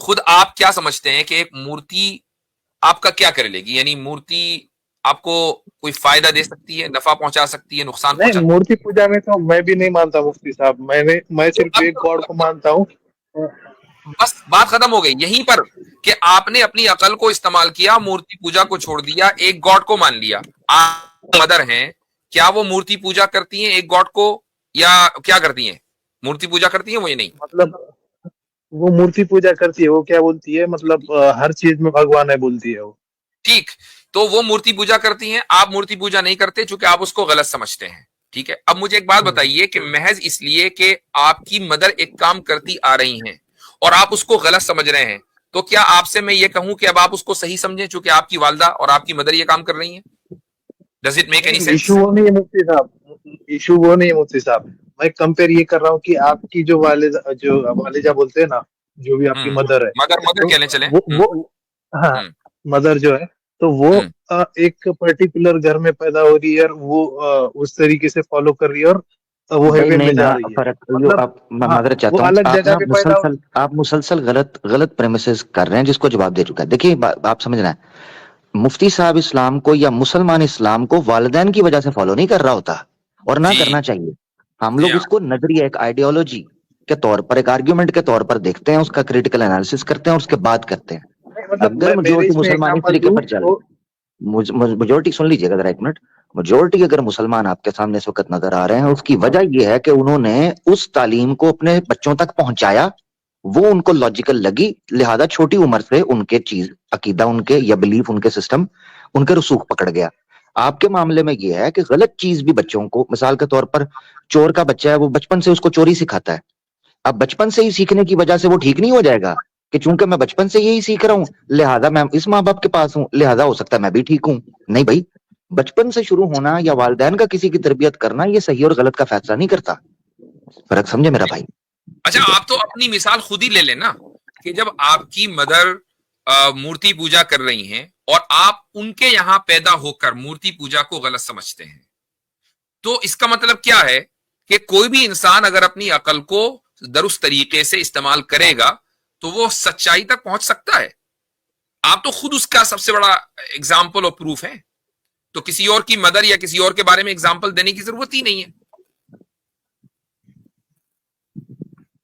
खुद आप क्या समझते हैं कि एक मूर्ति आपका क्या कर लेगी? यानी मूर्ति आपको कोई फायदा दे सकती है, नफा पहुंचा सकती है, नुकसान नहीं, पहुंचा? मूर्ति पूजा में तो मैं भी नहीं मानता मुफ्ती साहब। मैं तो सिर्फ एक गॉड को मानता हूँ। बस बात खत्म हो गई यहीं पर कि आपने अपनी अकल को इस्तेमाल किया, मूर्ति पूजा को छोड़ दिया, एक गॉड को मान लिया। आप मदर हैं, क्या वो मूर्ति पूजा करती हैं एक गॉड को, या क्या करती हैं? मूर्ति पूजा करती हैं वो? ये नहीं। मतलब वो मूर्ति पूजा करती है, वो क्या बोलती है, मतलब हर चीज में भगवान है बोलती है वो। ठीक, तो वो मूर्ति पूजा करती हैं, आप मूर्ति पूजा नहीं करते क्योंकि आप उसको गलत समझते हैं। ठीक है, अब मुझे एक बात बताइए कि महज इसलिए कि आपकी मदर एक काम करती आ रही हैं और आप उसको गलत समझ रहे हैं, तो क्या आपसे मैं ये कहूं कि अब आप उसको सही समझें चूंकि आपकी वालदा और आपकी मदर ये काम कर रही हैं? Does it make any sense? Issue वो नहीं है मुफ्ती साहब, इशू वो नहीं है मुफ्ती साहब, मैं कंपेयर ये कर रहा हूँ कि आपकी जो वालिजा बोलते हैं ना, जो भी आपकी मदर है, मदर मदर तो कहने चले। वो हाँ, हम्म मदर जो है, तो वो हम्म एक पर्टिकुलर घर में पैदा हो रही है और वो उस तरीके से फॉलो कर रही है और वो भाई हेवन नहीं में ना, जा रही है, फर्क जो मतलब आप, मैं हाँ, माजरत वो चाहता हूँ, अलग आप जगह ना पे पैदा हो। मुसलसल गलत गलत प्रेमिसेस कर रहे हैं जिसको जवाब दे चुका है। देखिए आप समझना है, मुफ्ती साहब इस्लाम को या मुसलमान इस्लाम को वालिदैन की वजह से फॉलो नहीं कर रहा होता, और ना जी करना चाहिए। हम जी लोग हाँ इसको नजरिया, एक आइडियोलॉजी के तौर पर, एक आर्ग्यूमेंट के तौर पर देखते हैं, उसका क्रिटिकल एनालिसिस करते हैं और उसके बाद करते हैं। नहीं, मतलब अगर मेरे मेजोरिटी इसमें मुसलमान इस एग्जांपल तरीके दूं पर चल, तो मेजोरिटी सुन लीजिएगा जरा एक मिनट, मेजोरिटी अगर मुसलमान आपके सामने इस वक्त नजर आ रहे हैं, उसकी वजह यह है कि उन्होंने उस तालीम को अपने बच्चों तक पहुंचाया, वो उनको लॉजिकल लगी, लिहाजा छोटी उम्र से उनके चीज अकीदा, उनके या बिलीफ, उनके सिस्टम, उनके रसूख पकड़ गया। आपके मामले में यह है कि गलत चीज भी बच्चों को, मिसाल के तौर पर चोर का बच्चा है, वो बचपन से उसको चोरी सिखाता है। अब बचपन से ही सीखने की वजह से वो ठीक नहीं हो जाएगा कि चूंकि मैं बचपन से यही सीख रहा हूं, लिहाजा मैं इस माँ बाप के पास हूं, लिहाजा हो सकता है मैं भी ठीक हूं। नहीं भाई, बचपन से शुरू होना या वालिदैन का किसी की तरबियत करना, ये सही और गलत का फैसला नहीं करता। फर्क समझे मेरा भाई? अच्छा आप तो अपनी मिसाल खुद ही ले लेना कि जब आपकी मदर मूर्ति पूजा कर रही हैं और आप उनके यहाँ पैदा होकर मूर्ति पूजा को गलत समझते हैं, तो इसका मतलब क्या है कि कोई भी इंसान अगर अपनी अकल को दुरुस्त तरीके से इस्तेमाल करेगा तो वो सच्चाई तक पहुंच सकता है। आप तो खुद उसका सबसे बड़ा एग्जाम्पल और प्रूफ है, तो किसी और की मदर या किसी और के बारे में एग्जाम्पल देने की जरूरत ही नहीं है।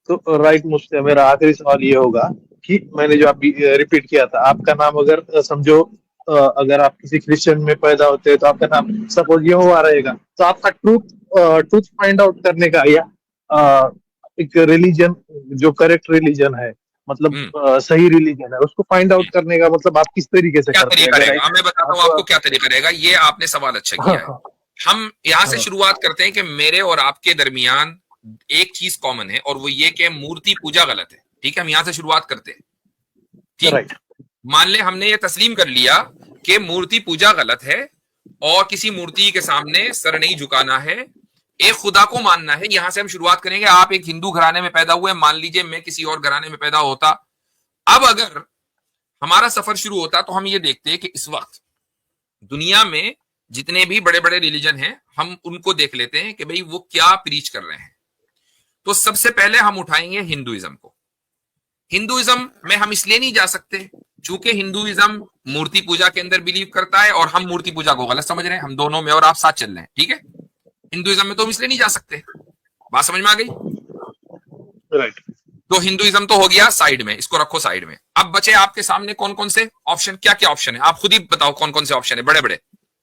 तो राइट मुझसे मेरा आखिरी सवाल ये होगा कि मैंने जो अभी रिपीट किया था, आपका नाम अगर समझो अगर आप किसी क्रिश्चियन में पैदा होते हैं तो आपका नाम सपोज ये हुआ रहेगा, तो आपका ट्रूथ फाइंड आउट करने का या एक रिलीजन जो करेक्ट रिलीजन है, मतलब हम्म सही रिलीजन है, उसको फाइंड आउट करने का मतलब आप किस तरीके से क्या करते हैं? तरीका अगर रहेगा मैं बताता हूं आपको आप क्या तरीका रहेगा। ये आपने सवाल अच्छा हाँ किया है। हाँ हम यहां से हाँ, शुरुआत करते हैं कि मेरे और आपके दरमियान एक चीज कॉमन है और वो ये कि मूर्ति पूजा गलत है। ठीक है, हम यहां से शुरुआत करते हैं। ठीक, राइट मान ले हमने ये तस्लीम कर लिया कि मूर्ति पूजा गलत है और किसी मूर्ति के सामने सर नहीं झुकाना है, एक खुदा को मानना है। यहां से हम शुरुआत करेंगे। आप एक हिंदू घराने में पैदा हुए, मान लीजिए मैं किसी और घराने में पैदा होता। अब अगर हमारा सफर शुरू होता तो हम ये देखते हैं कि इस वक्त दुनिया में जितने भी बड़े बड़े रिलीजन हैं हम उनको देख लेते हैं कि भाई वो क्या प्रीच कर रहे हैं। तो सबसे पहले हम उठाएंगे हिंदुइज्म को। हिंदुइज्म में हम इसलिए नहीं जा सकते चूंकि हिंदुइज्म मूर्ति पूजा के अंदर बिलीव करता है और हम मूर्ति पूजा को गलत समझ रहे हैं। हम दोनों में और आप साथ चल रहे हैं, ठीक है। हिंदुइज्म में तो हम इसलिए नहीं जा सकते। बात समझ में आ गई? राइट। तो हिंदुइज्म तो हो गया साइड में, इसको रखो साइड में। अब बचे आपके सामने कौन कौन से ऑप्शन, क्या क्या ऑप्शन है आप खुद ही बताओ कौन कौन से ऑप्शन है बड़े बड़े।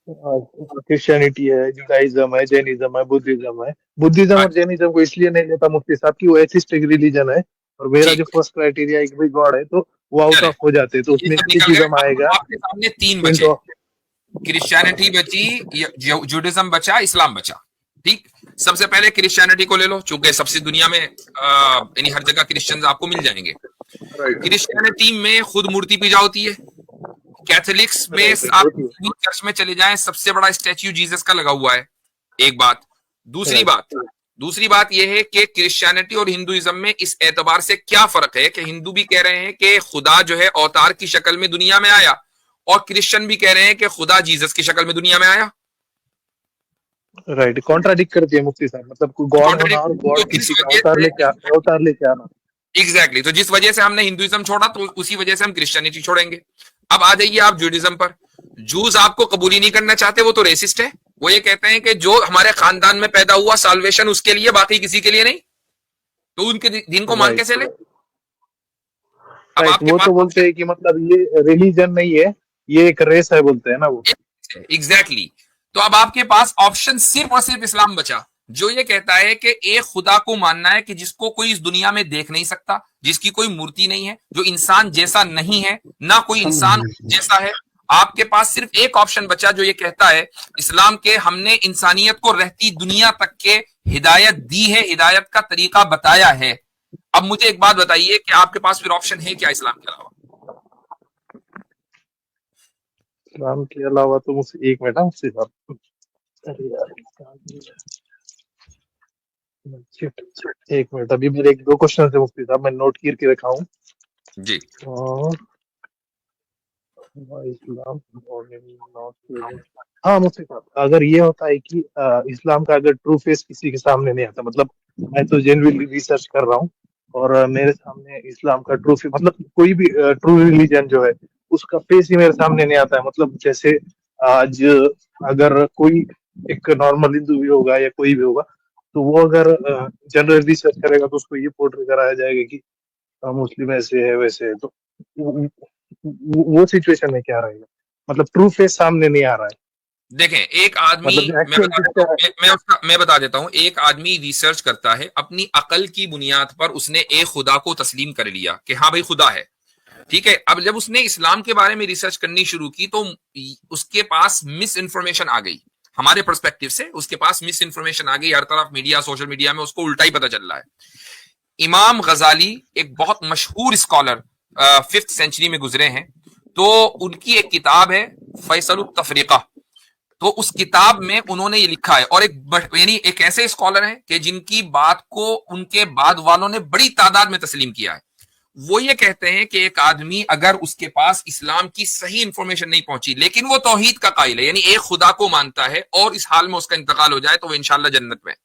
क्रिश्चियनिटी है, जुडाइज्म है, जैनिज्म है, बुद्धिज्म है। बुद्धिज्म और अच्छा जैनिज्म को इसलिए नहीं लेता मुफ्ती साहब की वो एथिस्टिक रिलीजन है, और मेरा जो ठीक, फर्स्ट क्राइटेरिया एक भी गॉड है, तो वो आउट चले ऑफ हो जाते हैं, तो ये उसमें सब निकल गए। एथिज्म अब आएगा आपके सामने तीन बचे, इनटू। क्रिश्चियनिटी बची, जुडिज्म बचा, इस्लाम बचा। ठीक, सबसे पहले क्रिश्चियनिटी को ले लो चूंकि सबसे दुनिया में यानी हर जगह क्रिश्चियंस आपको मिल जाएंगे। राइट क्रिश्चियनिटी में खुद मूर्ति पूजा होती है। कैथोलिक्स में राइट आप होती किसी भी चर्च में चले जाएं सबसे बड़ा स्टैच्यू जीसस का लगा हुआ है। एक बात। है। दूसरी राइट बात, दूसरी बात यह है कि क्रिश्चियनिटी और हिंदुइज्म में इस एतबार से क्या फर्क है कि हिंदू भी कह रहे हैं कि खुदा जो है अवतार की शक्ल में दुनिया में आया और क्रिश्चियन भी कह रहे हैं कि खुदा जीसस की शक्ल में दुनिया में आया। राइट, कॉन्ट्राडिक्ट करती है मुफ्ती साहब, मतलब कोई गॉड होना और तो गॉड किस किसी का वजह से, अवतार लेके आना। एग्जैक्टली तो जिस वजह से हमने हिंदुइज्म छोड़ा तो उसी वजह से हम क्रिश्चियनिटी छोड़ेंगे। अब आ जाइए आप जूडिज्म पर। जूस आपको कबूल ही नहीं करना चाहते, वो तो रेसिस्ट है। वो ये कहते हैं कि जो हमारे खानदान में पैदा हुआ साल्वेशन उसके लिए, बाकी किसी के लिए नहीं। तो उनके दिन को मान राइट कैसे ले? अब राइट, आपके वो पास तो बोलते हैं कि मतलब ये रिलीजन नहीं है, ये एक रेस है, बोलते हैं ना वो। एग्जैक्टली तो अब आपके पास ऑप्शन सिर्फ और सिर्फ इस्लाम बचा, जो ये कहता है कि एक खुदा को मानना है कि जिसको कोई इस दुनिया में देख नहीं सकता, जिसकी कोई मूर्ति नहीं है, जो इंसान जैसा नहीं है, ना कोई इंसान जैसा है। आपके पास सिर्फ एक ऑप्शन बचा जो ये कहता है इस्लाम के हमने इंसानियत को रहती दुनिया तक के हिदायत दी है, हिदायत का तरीका बताया है। अब मुझे एक बात बताइए कि आपके पास फिर ऑप्शन है क्या इस्लाम के अलावा? इस्लाम के अलावा तो मुझसे एक मिनट मुफ्ती साहब, अरे यार शिट, एक मिनट, अभी मेरे एक दो क्वेश्चन थे मुफ्ती साहब, मैं नोट करके रखा हूँ। जी और इस्लाम और नॉट, हाँ मुफ्ती साहब, अगर ये होता है कि इस्लाम का अगर ट्रू फेस किसी के सामने नहीं आता, मतलब मैं तो जेन्युइनली रिसर्च कर रहा हूँ और मेरे सामने इस्लाम का ट्रू फेस, मतलब कोई भी ट्रू रिलीजन जो है उसका फेस ही मेरे सामने नहीं आता है। मतलब जैसे आज अगर कोई एक नॉर्मल हिंदू भी होगा या कोई भी होगा, तो वो अगर जनरल रिसर्च करेगा तो उसको ये पोर्ट्रे कराया जाएगा कि मुस्लिम ऐसे है वैसे है, तो वो सिचुएशन में क्या रहेगा? मतलब ट्रू फेस सामने नहीं आ रहा है, देखें, एक आदमी, मतलब जो मैं एक्चुअल बता देता जिसका हूँ, मैं बता देता हूँ, एक आदमी रिसर्च करता है अपनी अकल की बुनियाद पर, उसने एक खुदा को तस्लीम कर लिया कि हाँ भाई खुदा है, ठीक है। अब जब उसने इस्लाम के बारे में रिसर्च करनी शुरू की तो उसके पास मिस इन्फॉर्मेशन आ गई, हमारे पर्सपेक्टिव से उसके पास मिस इन्फॉर्मेशन आ गई, हर तरफ मीडिया, सोशल मीडिया में उसको उल्टा ही पता चल रहा है। इमाम गजाली एक बहुत मशहूर स्कॉलर 5th सेंचुरी में गुजरे हैं, तो उनकी एक किताब है फैसल तफरीका, तो उस किताब में उन्होंने ये लिखा है, और यानी एक ऐसे स्कॉलर हैं कि जिनकी बात को उनके बाद वालों ने बड़ी तादाद में तस्लीम किया है। वो ये कहते हैं कि एक आदमी अगर उसके पास इस्लाम की सही इंफॉर्मेशन नहीं पहुंची, लेकिन वो तौहीद का कायल है, यानी एक खुदा को मानता है, और इस हाल में उसका इंतकाल हो जाए तो वो इंशाल्लाह जन्नत में।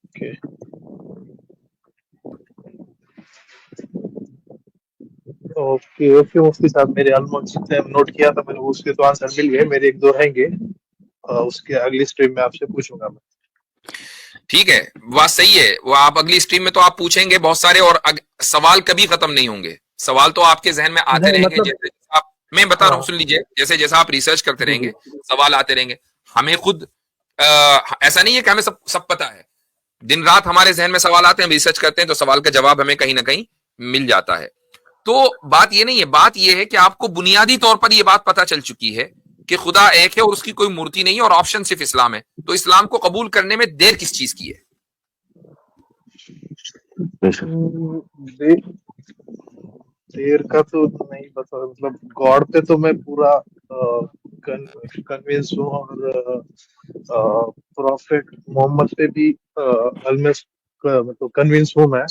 ओके ओके ओके मुफ्ती साहब, मेरे ऑलमोस्ट जितने नोट किया था मैंने उसके तो आंसर मिल गए, मेरे एक दो रहेंगे, उसके अगली स्ट्रीम में आपसे पूछूंगा मैं। ठीक है, बात सही है, वो आप अगली स्ट्रीम में तो आप पूछेंगे बहुत सारे, और सवाल कभी खत्म नहीं होंगे, सवाल तो आपके जहन में आते नहीं रहेंगे, मतलब, जैसे आप, मैं बता रहा हूँ, हाँ सुन लीजिए, जैसे जैसा आप रिसर्च करते जी जी रहेंगे सवाल आते रहेंगे। हमें खुद ऐसा नहीं है कि हमें सब पता है, दिन रात हमारे जहन में सवाल आते हैं, हम रिसर्च करते हैं तो सवाल का जवाब हमें कहीं ना कहीं मिल जाता है। तो बात ये नहीं है, बात ये है कि आपको बुनियादी तौर पर यह बात पता चल चुकी है कि खुदा एक है और उसकी कोई मूर्ति नहीं है, और ऑप्शन सिर्फ इस्लाम है, तो इस्लाम को कबूल करने में देर किस चीज की है? बेशक। देर, देर का तो नहीं पता, मतलब गॉड पे तो मैं पूरा कन्विंस हूँ, और प्रॉफिट मोहम्मद पे भी ऑलमोस्ट मतलब कन्विंस हूँ मैं।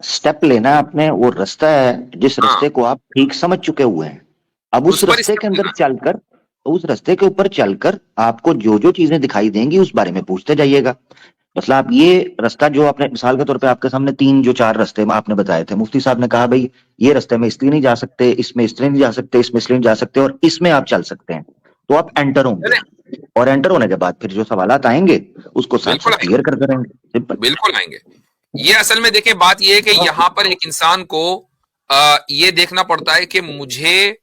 स्टेप लेना है आपने, वो रास्ता है जिस हाँ, रास्ते को आप ठीक समझ चुके हुए हैं। अब उस उस पर रास्ते स्टेप के अंदर लेना। चलकर, उस रास्ते के ऊपर चलकर आपको जो जो चीजें दिखाई देंगी उस बारे में पूछते जाइएगा। मतलब आप ये रास्ता जो आपने, मिसाल के तौर पे आपके सामने 3 जो 4 रास्ते आपने बताए थे, मुफ्ती साहब ने कहा भाई ये रास्ते में इसलिए नहीं जा सकते, इसमें इसलिए नहीं जा सकते, इसमें इसलिए नहीं जा सकते, और इसमें आप चल सकते हैं, तो आप एंटर होंगे, चले, और एंटर होने के बाद फिर जो सवालात आएंगे उसको साथ बिल्कुल साथ क्लियर आएंगे, करते रहेंगे। सिंपल। बिल्कुल आएंगे। ये असल में देखें, बात ये है कि हाँ यहां पर एक इंसान को ये देखना पड़ता है कि मुझे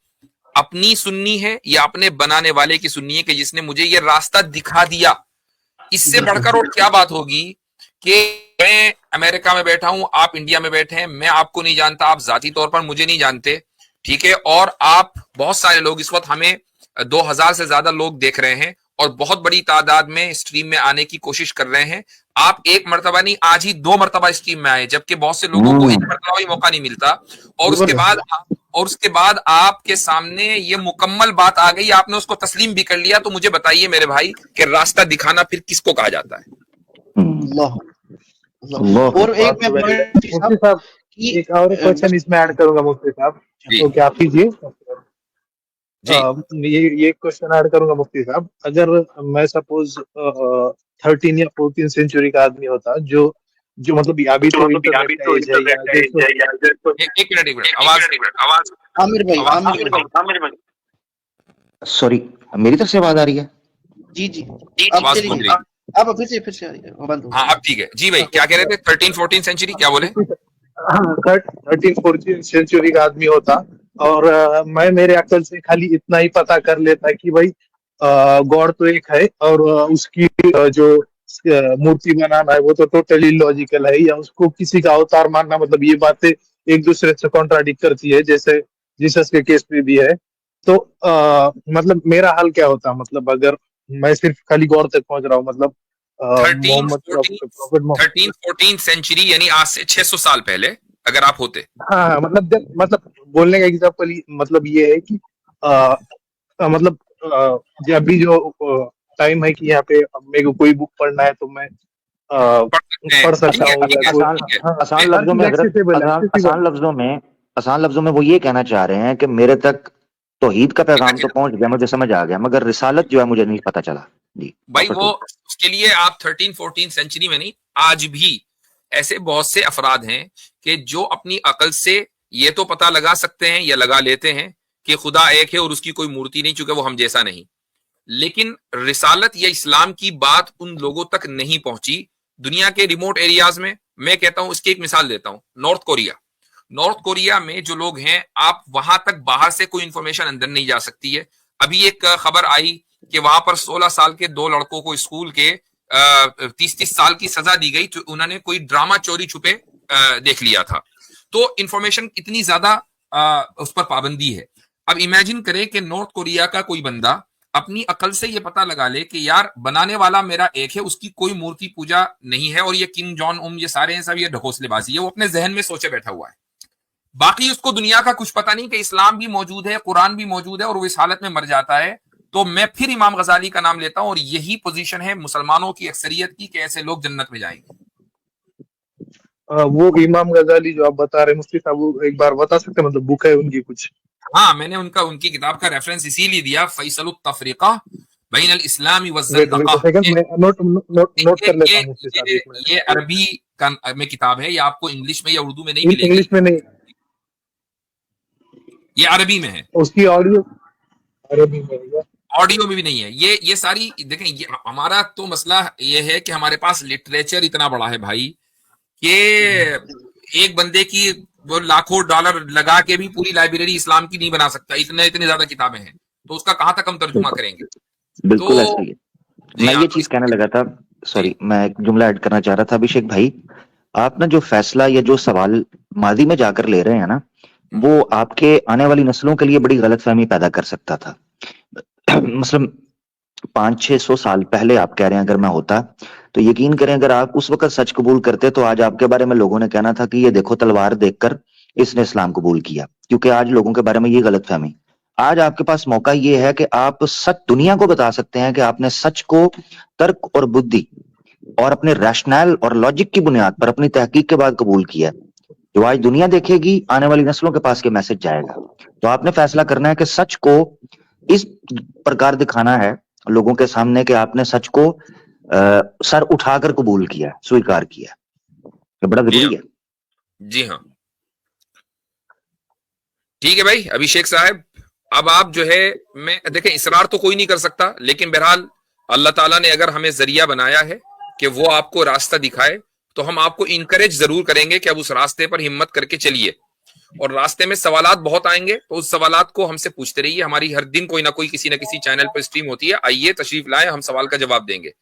अपनी सुननी है या अपने बनाने वाले की सुननी है, कि जिसने मुझे ये रास्ता दिखा दिया। इससे बिल्कुल बढ़कर और क्या बात होगी कि मैं अमेरिका में बैठा हूं, आप इंडिया में बैठे हैं, मैं आपको नहीं जानता, आप जाती तौर पर मुझे नहीं जानते, ठीक है, और आप, बहुत सारे लोग इस वक्त, हमें 2000 से ज्यादा लोग देख रहे हैं, और बहुत बड़ी तादाद में स्ट्रीम में आने की कोशिश कर रहे हैं। आप एक मरतबा नहीं, आज ही 2 मरतबा स्ट्रीम में आए, जबकि बहुत से लोगों को एक मरतबा भी मौका नहीं मिलता, और उसके बाद आपके सामने ये मुकम्मल बात आ गई, आपने उसको तस्लीम भी कर लिया। तो मुझे बताइए मेरे भाई कि रास्ता दिखाना फिर किसको कहा जाता है? अल्लाह अल्लाह। अल्लाह। और एक बात मैं तो वैलिड है मुफ्ती मुफ्ती साहब साहब। की एक और क्वेश्चन इसमें ऐड करूंगा मुफ्ती साहब, जी तो क्या कीजिए, जी ये क्वेश्चन ऐड करूंगा मुफ्ती साहब। अगर मैं सपोज 13 या 14 सेंचुरी का आदमी होता, जो जो मतलब अभी तो इंटरनेट का एज है, या जैसे एक मिनट, आवाज आमिर भाई आवाज आमिर भाई सॉरी, मेरी तरफ से आवाज आ रही है? जी जी अब आवाज चली गूंज गई, रही। अब फिर से आ रही है, बंद हो हाँ गई। अब ठीक है जी भाई, क्या कह रहे थे? 13-14 सेंचुरी क्या बोले? 13-14 सेंचुरी का आदमी होता, और मैं मेरे अकल से खाली इतना ही पता कर लेता कि भाई गॉड तो एक है, और उसकी जो मूर्ति बनाना है वो तो टोटली लॉजिकल है, या उसको किसी का अवतार मानना, मतलब ये बातें एक दूसरे से कॉन्ट्राडिक्ट करती है, जैसे जीसस के केस में भी है। तो मतलब मेरा हाल क्या होता, मतलब अगर मैं सिर्फ खाली गॉड तक पहुंच रहा हूँ, मतलब thirteen Mohammad fourteen prophet. 13-14 century, यानी आज से 600 साल पहले अगर आप होते। हाँ मतलब बोलने का एग्जाम्पल मतलब ये है कि मतलब जब भी जो टाइम है कि यहाँ पे अब मेरे को कोई बुक पढ़ना है तो मैं पढ़ सकते हैं, पढ़ ठीक सकता है हूँ, ठीक या है कोई आसान ठीक है। हाँ, आसान हर लफ्जों में चीज हजरत एक्सेसिबल है, एक्सेसिबल। आसान लफ्जों में वो ये कहना चाह रहे हैं कि मेरे तक तौहीद का पैगाम तो इमेजिन पहुंच गया, मुझे समझ आ गया, मगर रिसालत जो है मुझे नहीं पता चला। जी, भाई प्रॉफिट वो, हो। उसके लिए आप 13-14 सेंचुरी में नहीं, आज भी ऐसे बहुत से अफराद हैं कि जो अपनी अकल से ये तो पता लगा सकते हैं या लगा लेते हैं कि खुदा एक है और उसकी कोई मूर्ति नहीं, चूंकि वो हम जैसा नहीं, लेकिन रिसालत या इस्लाम की बात उन लोगों तक नहीं पहुंची। दुनिया के रिमोट एरियाज में, मैं कहता हूं, इसकी एक मिसाल देता हूं, नॉर्थ कोरिया में जो लोग हैं, आप वहां तक बाहर से कोई इंफॉर्मेशन अंदर नहीं जा सकती है। अभी एक खबर आई कि वहां पर 16 साल के 2 लड़कों को स्कूल के 30-30 साल की सजा दी गई, तो उन्होंने कोई ड्रामा चोरी छुपे देख लिया था। तो इंफॉर्मेशन इतनी ज्यादा उस पर पाबंदी है। अब इमेजिन करें कि नॉर्थ कोरिया का कोई बंदा अपनी अकल से ये पता लगा ले कि यार बनाने वाला मेरा एक है, उसकी कोई मूर्ति पूजा नहीं है, और ये किम जॉन उम ये सारे हैं सब ये ढकोसलेबाजी है, वो अपने जहन में सोचे बैठा हुआ है। बाकी उसको दुनिया का कुछ पता नहीं कि इस्लाम भी मौजूद है, कुरान भी मौजूद है, और वो इस हालत में मर जाता है। तो मैं फिर इमाम गजाली का नाम लेता हूं, और यही पोजीशन है मुसलमानों की अक्सरियत की कि ऐसे लोग जन्नत में जाएंगे। वो इमाम गजाली जो आप बता रहे हैं मुफ्ती साहब, वो एक बार बता सकते हैं, मतलब बुक है उनकी कुछ? हाँ, मैंने उनकी किताब का रेफरेंस इसीलिए दिया, फैसल तफरीका बैन अल इस्लामी व वेट वेट ज़ंदक़ा। सेकंड, मैं नोट कर लेता हूँ मुफ्ती साहब, एक मिनट। ये अरबी में किताब है, ये आपको इंग्लिश में या उर्दू में नहीं मिलेगी, इंग्लिश में नहीं, ये अरबी में है, उसकी ऑडियो अरबी में है क्या? ऑडियो में भी नहीं है। ये सारी देखें, ये हमारा तो मसला ये है कि हमारे पास लिटरेचर इतना बड़ा है भाई, कि एक बंदे की वो लाखों डॉलर लगा के भी पूरी लाइब्रेरी इस्लाम की नहीं बना सकता, इतने इतनी ज्यादा किताबें हैं, तो उसका कहां तक हम तर्जुमा करेंगे? बिल्कुल तो ऐसा ही है। जी मैं हाँ, ये तो चीज कहने लगा था, जी सॉरी, मैं एक जुमला ऐड करना चाह रहा था। अभिषेक भाई, आप ना जो फैसला या जो सवाल माजी में जाकर ले रहे हैं ना, वो आपके आने वाली नस्लों के लिए बड़ी गलतफहमी पैदा कर सकता था। मतलब 500-600 साल पहले आप कह रहे हैं अगर मैं होता, तो यकीन करें अगर आप उस वक्त सच कबूल करते तो आज आपके बारे में लोगों ने कहना था कि ये देखो तलवार देखकर इसने इस्लाम कबूल किया। क्योंकि आज लोगों के बारे में ये गलतफहमी, आज आपके पास मौका ये है कि आप सच दुनिया को बता सकते हैं कि आपने सच को तर्क और बुद्धि और अपने रैशनल और लॉजिक की बुनियाद पर अपनी तहकीक के बाद कबूल किया। जो आज दुनिया देखेगी, आने वाली नस्लों के पास ये मैसेज जाएगा। तो आपने फैसला करना है कि सच को इस प्रकार दिखाना है लोगों के सामने कि आपने सच को सर उठाकर कबूल किया, स्वीकार किया। ये बड़ा जी जरूरी हाँ, है। जी हाँ, ठीक है भाई अभिषेक साहब। अब आप जो है, मैं देखें इसरार तो कोई नहीं कर सकता, लेकिन बहरहाल अल्लाह ताला ने अगर हमें जरिया बनाया है कि वो आपको रास्ता दिखाए, तो हम आपको इनकरेज जरूर करेंगे कि अब उस रास्ते पर हिम्मत करके चलिए। और रास्ते में सवालात बहुत आएंगे, तो उस सवालात को हमसे पूछते रहिए। हमारी हर दिन कोई ना कोई किसी ना किसी चैनल पर स्ट्रीम होती है, आइए तशरीफ लाएं, हम सवाल का जवाब देंगे।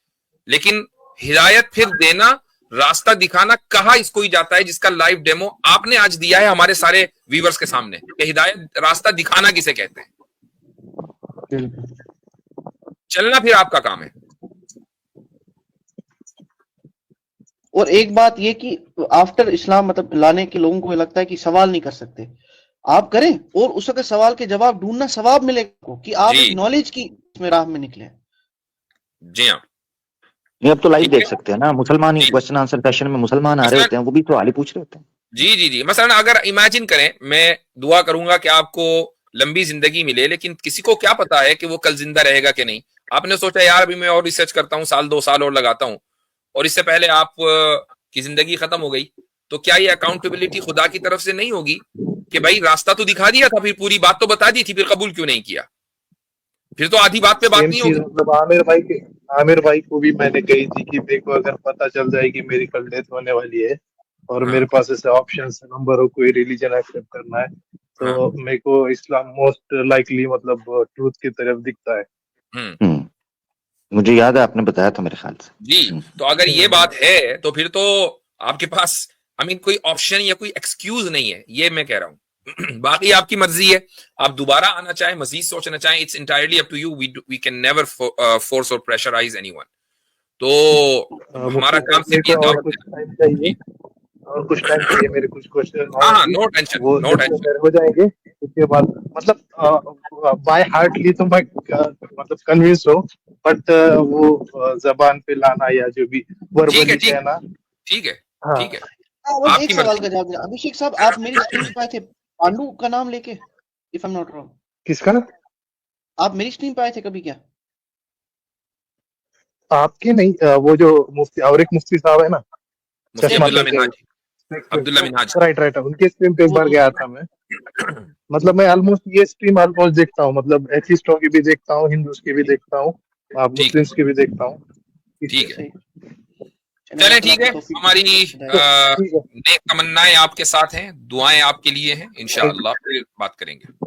लेकिन हिदायत फिर देना, रास्ता दिखाना कहाँ इसको ही जाता है जिसका लाइव डेमो आपने आज दिया है हमारे सारे व्यूवर्स के सामने, कि हिदायत रास्ता दिखाना किसे कहते हैं। चलना फिर आपका काम है। और एक बात ये कि आफ्टर इस्लाम मतलब लाने के लोगों को लगता है कि सवाल नहीं कर सकते, आप करें और उस वक्त सवाल के जवाब ढूंढना सवाब मिलेगा कि आप जी नॉलेज की इसमें राह में निकले। जी हाँ, ये अब तो लाइव ठीक देख है सकते हैं ना, मुसलमान ही जी। क्वेश्चन आंसर सेशन में मुसलमान आ रहे मसलन होते हैं, वो भी सवाल ही पूछ रहे होते हैं। जी जी जी, मसलन अगर इमेजिन करें, मैं दुआ करूंगा कि आपको लंबी जिंदगी मिले, लेकिन किसी को क्या पता है कि वो कल जिंदा रहेगा कि नहीं। आपने सोचा यार अभी मैं और रिसर्च करता हूँ, 1-2 साल और लगाता हूँ, और इससे पहले आप की जिंदगी खत्म हो गई, तो क्या ये अकाउंटेबिलिटी खुदा की तरफ से नहीं होगी कि भाई रास्ता तो दिखा दिया था, फिर पूरी बात तो बता दी थी, फिर कबूल क्यों नहीं किया? फिर तो आधी बात पे बात सेम नहीं चीज होगी। मतलब आमिर भाई को भी मैंने कही थी कि देखो अगर पता चल जाए कि मेरी कल डेथ होने वाली है और हाँ मेरे पास ऐसे ऑप्शन नंबर हो, कोई रिलीजन एक्सेप्ट करना है, हाँ, तो मेरे को इस्लाम मोस्ट लाइकली मतलब ट्रूथ की तरफ दिखता है। मुझे याद है आपने बताया था मेरे ख्याल से। जी, तो अगर ये बात है तो फिर तो आपके पास कोई ऑप्शन या कोई एक्सक्यूज नहीं है, ये मैं कह रहा हूं। बाकी आपकी मर्जी है, आप दोबारा आना चाहें, मजीद सोचना चाहें, it's entirely up to you. We can never force और प्रेशराइज एनीवन। तो हमारा काम सिर्फ ये और दावत कुछ है। टाइम चाहिए, और कुछ टाइम चाहिए, मेरे कुछ क्वेश्चन हाँ और हाँ, भी, नो टेंशन वो नो जब तक टेंशन। मेरे हो जाएंगे उसके बाद मतलब बाय हार्टली तो मैं मतलब कन्विंस हूँ बट वो जबान पे लाना या जो भी वर्बली ठीक कहना। ठीक है हाँ ठीक है, बस आपकी एक सवाल मर्जी। का जवाब देना। अभिषेक साहब, आप मेरी स्क्रीन पे आए थे पांडु का नाम लेके, if I am not wrong. किसका? आप मेरी स्क्रीन पे आए थे कभी क्या? आपके नहीं, वो जो मुफ्ती और एक मुफ्ती साहब है ना, मुफ्ती चश्मा अब्दुल्ला पहन मिनहाज, अब्दुल्ला के, मिनहाज। राइट राइट, उनके स्ट्रीम पे एक वो बार तो गया था मैं। मतलब मैं ऑलमोस्ट ये स्ट्रीम ऑलमोस्ट देखता हूँ, मतलब एथिस्टों की भी देखता हूँ, हिंदूज की भी देखता हूँ, ठीक मुस्लिम्स की भी देखता हूँ। ठीक है, सही। चले ठीक है। हमारी तो ठीक है, नेक तमन्नाएं आपके साथ हैं, दुआएं आपके लिए हैं, इंशाअल्लाह फिर बात करेंगे।